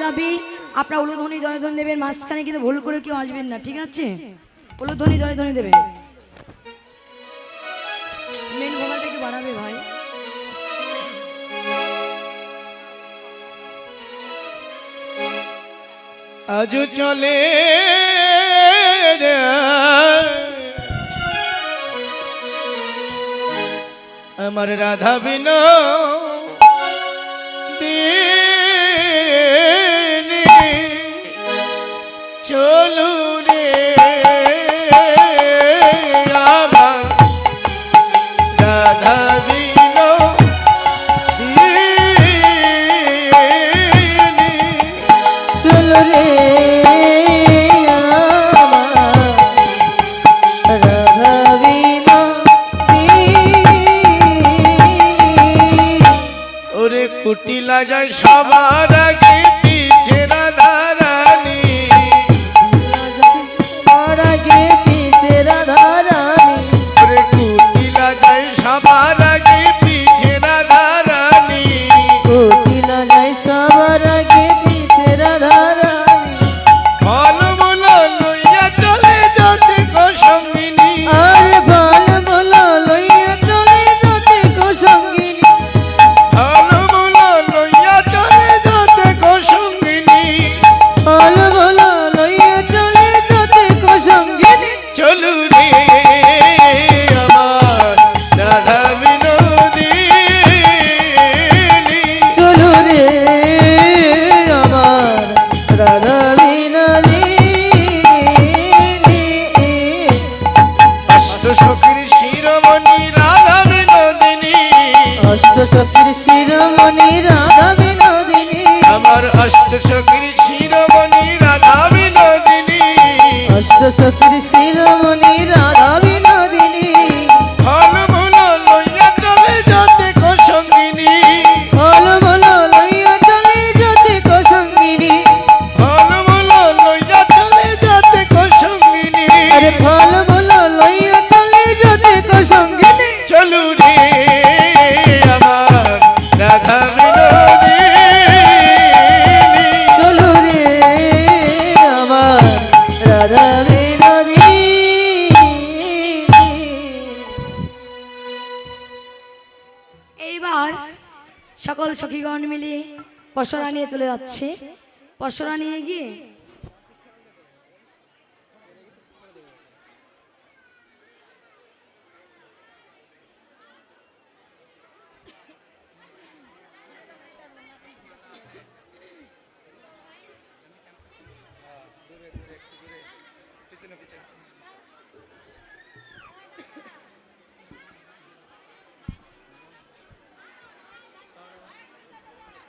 দাবি আপনারা উলুধ্বনি জনে ধ্বনি দেবেন, মাঝখানে কিন্তু ভুল করে কেউ আসবেন না, ঠিক আছে? উলুধ্বনি জনে ধ্বনি দেবেন। মেন ভোকালটা একটু বাড়াবে ভাই। আজ চলে আমার রাধা বিনো দিনী চলু রে আমার রাধা বিনো দিনী চলো রে কুটিলা যায় সবার আগে পিছে রাধা রানী, সবার আগে পিছে রাধা রানী, ওরে কুটিলা যায় সবার আগে পিছে রাধা রানী, কুটিলা যায় সবার আগে পিছে রাধা রানী, ফল মূল লইয়া চলে যাতে গো সঙ্গিনী, আর ফল মূল লইয়া চলে যাতে গো সঙ্গিনী, ফল মূল লইয়া চলে যাতে গো সঙ্গিনী, ফল মূল লইয়া চলে যাতে গো সঙ্গিনী, চলু রে আমার রাধা বিনোদিনী, চলো রে আমার রাধা বিনোদিনী, অষ্টসখীর শিরোমণি রাধা বিনোদিনী, অষ্টসখীর শিরোমণি রাধা বিনোদিনী, আমার অষ্টসখীর শিরোমণি রাধা বিনোদিনী, অষ্টসখীর শিরোমণি রাধা বিনোদিনী, ফল মূল লইয়া চলে যাতে গো সঙ্গিনী, ফল মূল লইয়া চলে যাতে গো সঙ্গিনী, ফল মূল লইয়া চলে যাতে গো সঙ্গিনী, আরে ফল মূল লইয়া চলে যাতে গো সঙ্গিনী, চলু রে আমার রাধা বিনোদিনী, চলো রে আমার রাধা বিনোদিনী। এইবার সকল সখীগণ মিলে পসরা নিয়ে চলে যাচ্ছে। পসরা নিয়ে গিয়ে পিছনে পিছনে